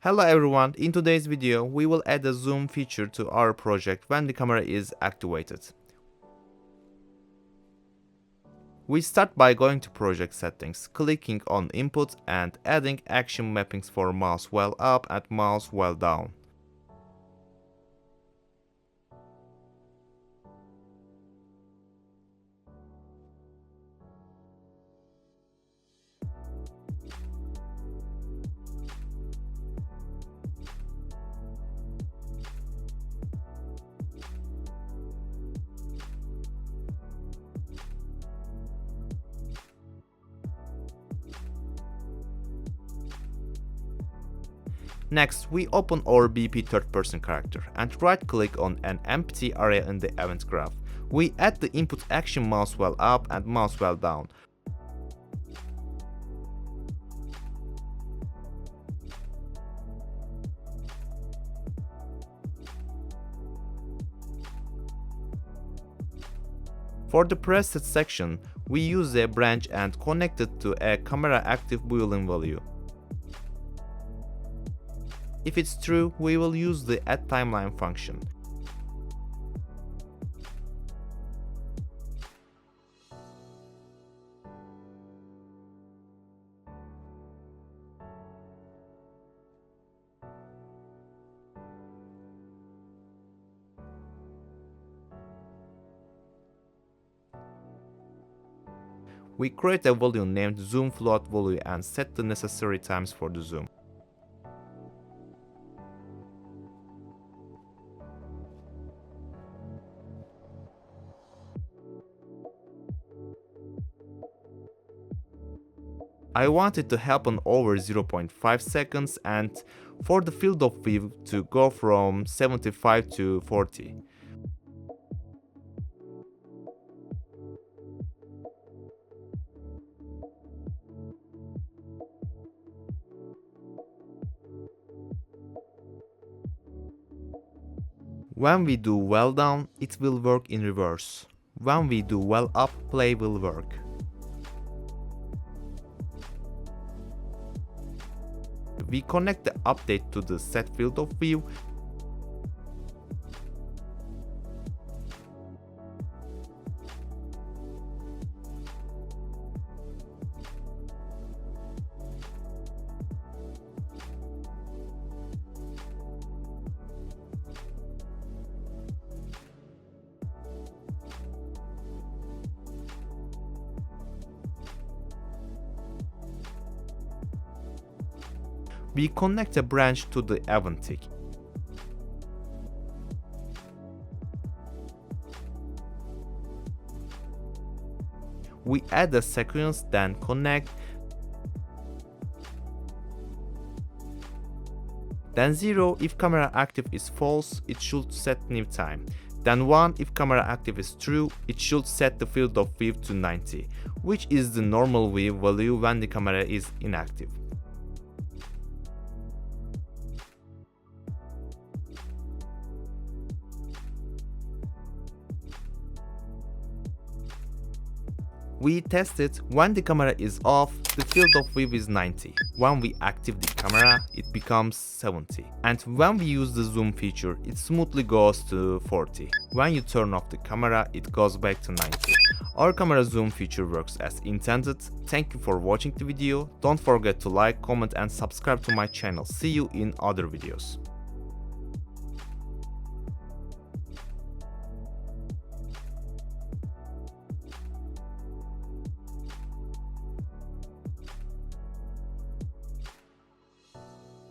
Hello everyone, in today's video we will add a zoom feature to our project when the camera is activated. We start by going to project settings, clicking on input and adding action mappings for mouse while up and mouse while down. Next, we open our BP third-person character and right-click on an empty area in the event graph. We add the input action mouse while up and mouse while down. For the preset section, we use a branch and connect it to a camera active boolean value. If it's true, we will use the add timeline function. We create a value named zoom float value and set the necessary times for the zoom. I want it to happen over 0.5 seconds and for the field of view to go from 75 to 40. When we do well down, it will work in reverse. When we do well up, play will work. We connect the update to the set field of view. We connect a branch to the event tick. We add a sequence, then connect. Then 0 if camera active is false, it should set new time. Then 1 if camera active is true, it should set the field of view to 90, which is the normal view value when the camera is inactive. We test it. When the camera is off, the field of view is 90. When we activate the camera, it becomes 70. And when we use the zoom feature, it smoothly goes to 40. When you turn off the camera, it goes back to 90. Our camera zoom feature works as intended. Thank you for watching the video. Don't forget to like, comment and subscribe to my channel. See you in other videos.